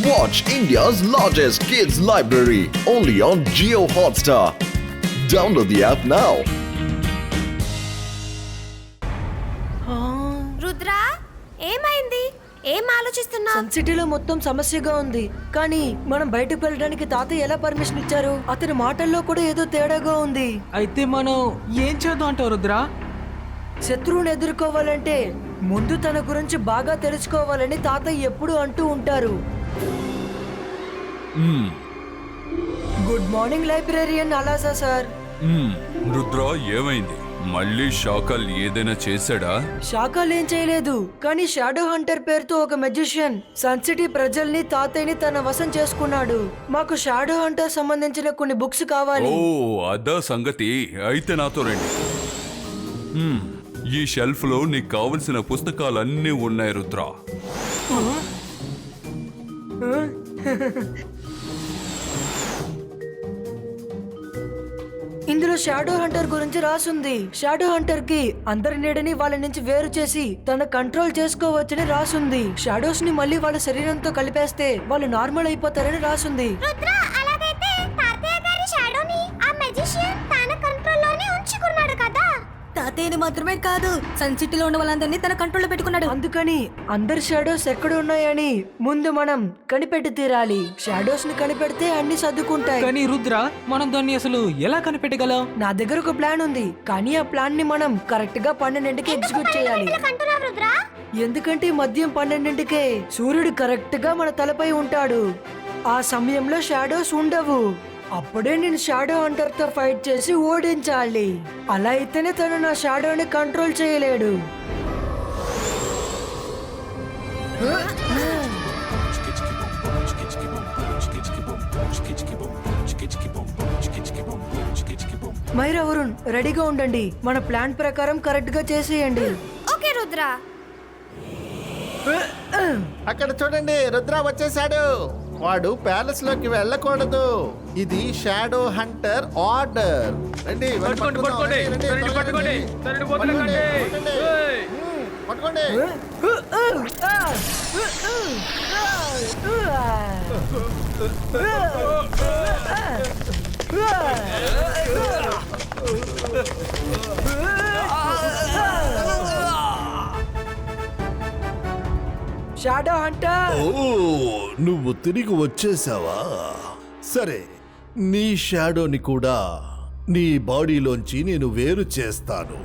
Watch India's largest kids library only on Jio Hotstar. Download the app now. Rudra ఏమైంది? ఏం ఆలోచిస్తున్నా? Sun సిటీలో మొత్తం సమస్యగా ఉంది. కానీ మనం బయటకు వెళ్ళడానికి తాతయ్య ఎలా పర్మిషన్ ఇచ్చారు? అతని మాటల్లో కూడా ఏదో తేడాగా ఉంది. అయితే మనం ఏం చేద్దాం అంటావు రుద్ర? శత్రువుని ఎదుర్కోవాలంటే ముందు తన గురించి బాగా తెలుసుకోవాలని తాతయ్య ఎప్పుడు అంటూ ఉంటారు. గుడ్ మార్నింగ్ లైబ్రేరియన్ అలాసా సార్. రుద్ర ఏమైంది? మళ్ళీ షాకల్ ఏదైనా చేశాడా? షాకాలు ఏం చేయలేదు, కానీ షాడో హంటర్ పేరుతో ఒక మెజిషియన్ సన్ సిటీ ప్రజల్ని తాతయ్యని తన వశం చేసుకున్నాడు. మాకు షాడో హంటర్ సంబంధించిన కొన్ని బుక్స్ కావాలి. ఓ అదా సంగతి. అయితే నాతో రండి. ఈ షెల్ఫ్ లో నీకు కావలసిన పుస్తకాలన్నీ ఉన్నాయి రుద్ర. ఇందులో షాడో హంటర్ గురించి రాసుంది. షాడో హంటర్ కి అందరి నీడని వాళ్ళ నుంచి వేరు చేసి తన కంట్రోల్ చేసుకోవచ్చని రాసుంది. షాడోస్ ని మళ్ళీ వాళ్ళ శరీరంతో కలిపేస్తే వాళ్ళు నార్మల్ అయిపోతారని రాసుంది. రుద్ర అలాగైతే తాతయ్య గారి షాడోని ఆ మెజిషియన్ తన కంట్రోల్లోనే ఉంచుకున్నాడు కదా? తాతయ్యని మాత్రమే కాదు, సన్ సిటీలో ఉన్న వాళ్ళందరినీ తన కంట్రోల్లో పెట్టుకున్నాడు. అందుకని అందరి షాడోస్ ఎక్కడ ఉన్నాయని ముందు మనం కనిపెట్టి తీరాలి. షాడోస్ ని కనిపెడితే అన్ని సర్దుకుంటాయి. కానీ రుద్ర, మనం దాన్ని అసలు ఎలా కనిపెట్టగలం? నా దగ్గర ఒక ప్లాన్ ఉంది, కానీ ఆ ప్లాన్ ని మనం కరెక్ట్ గా 12కి ఎగ్జిక్యూట్ చేయాలి. అంటున్నావు రుద్ర? ఎందుకంటే మద్యం 12కే సూర్యుడు కరెక్ట్ గా మన తలపై ఉంటాడు. ఆ సమయంలో షాడోస్ ఉండవు. అప్పుడే నేను షాడో హంటర్ తో ఫైట్ చేసి ఓడించాలి. అలా అయితేనే తను నా షాడోని కంట్రోల్ చేయలేడు. మైరా, వరుణ్ రెడీగా ఉండండి. మన ప్లాన్ ప్రకారం కరెక్ట్ గా చేసేయండి. ఓకే రుద్ర. అక్కడ చూడండి, రుద్ర వచ్చేసాడు. వాడు ప్యాలెస్ లోకి వెళ్ళకూడదు. ఇది షాడో హంటర్ ఆర్డర్. రండి పట్టుకోండి. షాడో హంటర్, ఓ నువ్వు తిరిగి వచ్చేసావా? సరే, నీ షాడోని కూడా నీ బాడీలోంచి నేను వేరు చేస్తాను.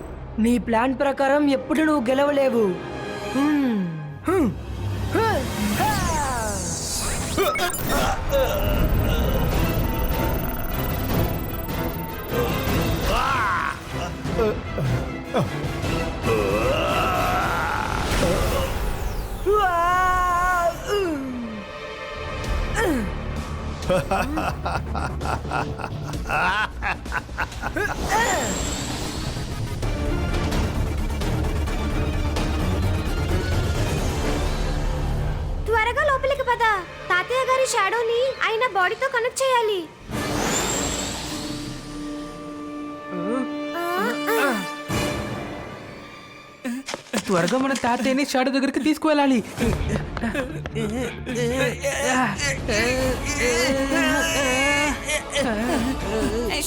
నీ ప్లాన్ ప్రకారం ఎప్పుడు నువ్వు గెలవలేవు. త్వరగా లోపలికి పద. తాతయ్య గారి షాడోని ఆయన బాడీతో కనెక్ట్ చేయాలి. త్వరగా మన తాతయ్యని షాడో దగ్గరికి తీసుకువెళ్ళాలి.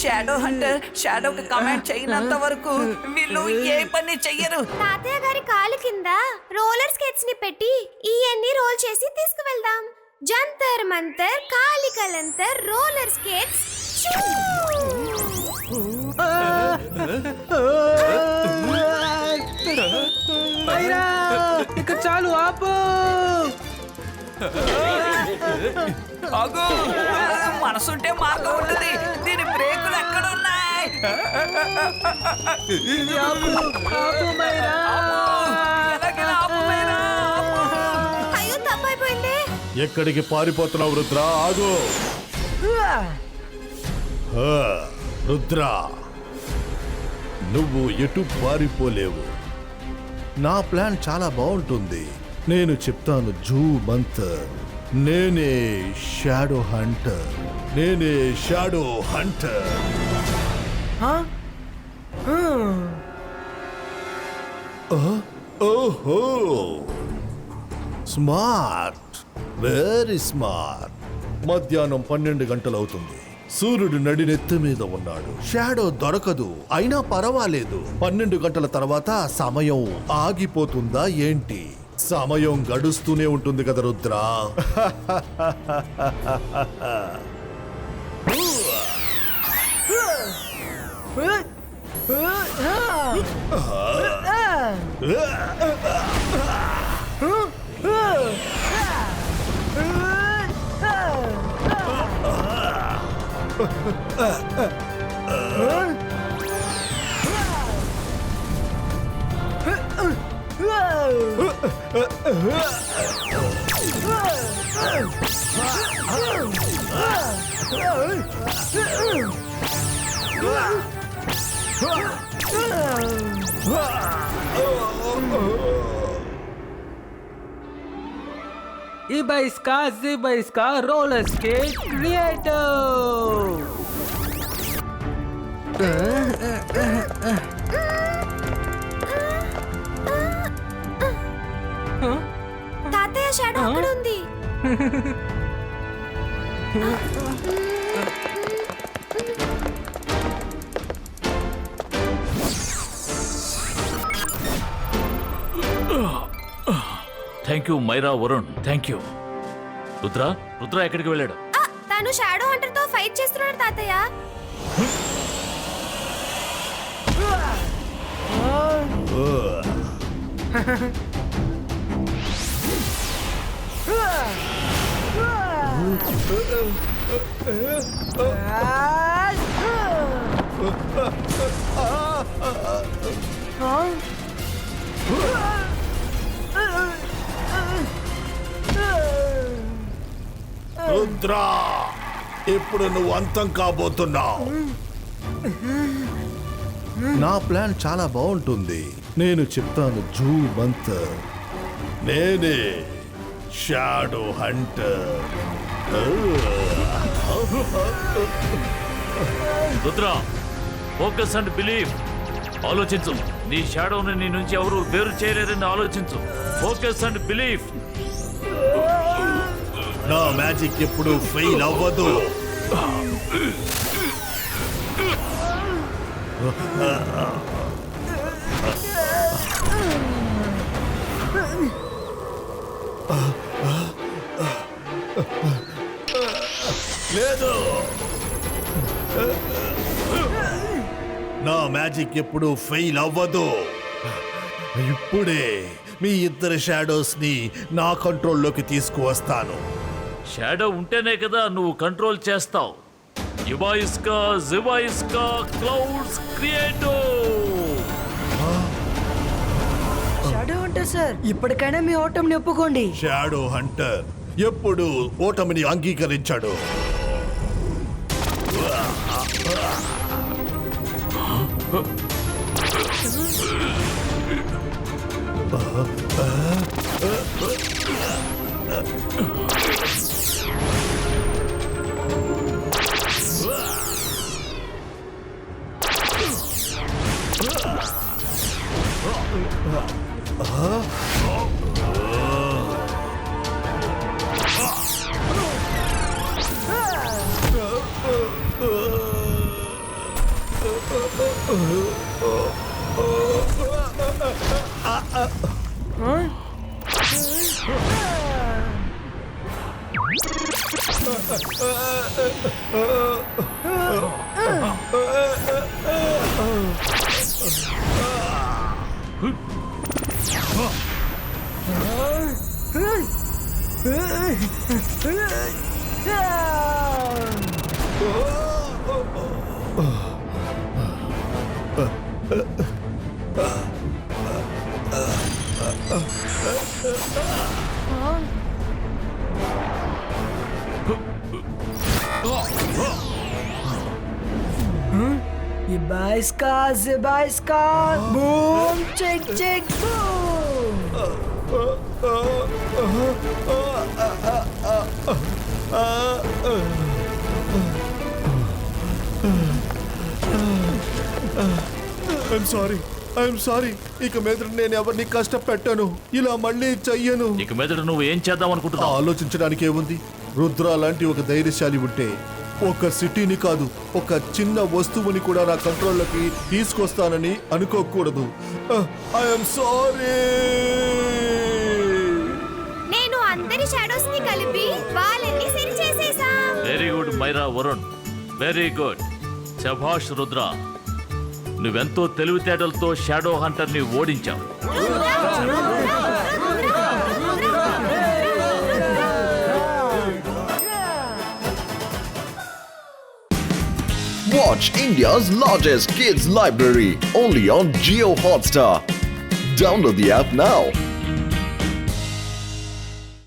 షాడో హంటర్ షాడోకి కమాండ్ చేయనంత వరకు వీళ్ళు ఏ పని చెయ్యరు. తాతయ్య గారి కాలు కింద రోలర్ స్కేట్స్ ని పెట్టి ఇవన్నీ రోల్ చేసి తీసుకువెళ్దాం. జంతర్ మంతర్, కాలికలంతర్, రోలర్ స్కేట్స్. ఇక చాలు, ఆపు. ఆగు, మనసుంటే మార్గం ఉంటుంది. దీని బ్రేకులు ఎక్కడ ఉన్నాయి? అయ్యో తప్పైపోయింది. ఎక్కడికి పారిపోతున్నావు రుద్ర? ఆగు. రుద్ర, నువ్వు ఎటు పారిపోలేవు. నా ప్లాన్ చాలా బాగుంటుంది. నేను చెప్తాను, జూ మంతర్. నేనే షాడో హంటర్. ఓహో, స్మార్ట్. Very smart. మధ్యాహ్నం 12 గంటలవుతుంది. సూర్యుడు నడినెత్తి మీద ఉన్నాడు. షాడో దొరకదు. అయినా పర్వాలేదు. 12 గంటల తర్వాత సమయం ఆగిపోతుందా ఏంటి? సమయం గడుస్తూనే ఉంటుంది కదా Rudra. Ibaiska roller skate creator. తాతయ్య షాడో అక్కడ ఉంది. Thank you Maira Varun, thank you. Rudra ఎక్కడికి వెళ్ళాడు? తను షాడో హంటర్ తో ఫైట్ చేస్తున్నాడు తాతయ్య. రుద్రా, ఇప్పుడు నువ్వు అంతం కాబోతున్నావు. నా ప్లాన్ చాలా బాగుంటుంది. నేను చెప్తాను జూ మంతర్. నేనే shadow Hunter. Rudra, focus and believe. ఆలోచించు. నీ షాడోని నీ నుంచి ఎవరు వేరు చేయలేరని ఆలోచించు. Focus and believe. నా మ్యాజిక్ ఎప్పుడు ఫెయిల్ అవ్వదు. లేదు, నా మ్యాజిక్ ఎప్పుడు ఫెయిల్ అవ్వదు. ఇప్పుడే మీ ఇద్దరు షాడోస్ ని నా కంట్రోల్లోకి తీసుకువస్తాను. షాడో ఉంటేనే కదా నువ్వు కంట్రోల్ చేస్తావు. జిబాయిస్కా క్లౌడ్స్ క్రియేటో. షాడో హంటర్ సార్, ఇప్పటికైనా మీ ఓటమిని ఒప్పుకోండి. షాడో హంటర్ ఎప్పుడు ఓటమిని అంగీకరించాడు. Zibaiska, boom, chick, chick, boom. I'm sorry. I'm sorry. ఇక మీద నేను ఎవరిని కష్టపెట్టాను. ఇలా మళ్ళీ చెయ్యను. ఇక మీదట నువ్వు ఏం చేద్దాం అనుకుంటున్నావు? ఆలోచించడానికి ఏముంది? రుద్ర లాంటి ఒక ధైర్యశాలి ఉంటే ఒక సిటీని కాదు, ఒక చిన్న వస్తువుని కూడా నా కంట్రోల్లోకి తీసుకొస్తానని అనుకోకూడదు. I'm sorry. నేను అందరి షాడోస్ ని కలిపి వాళ్ళని సరి చేసేసాం. Very good Maira Varun, very good. శభాష్ రుద్ర, నువ్వెంతో తెలివితేటలతో షాడో హంటర్ ని ఓడించావు. Watch India's largest kids library only on Geo Hotstar. Download the app now.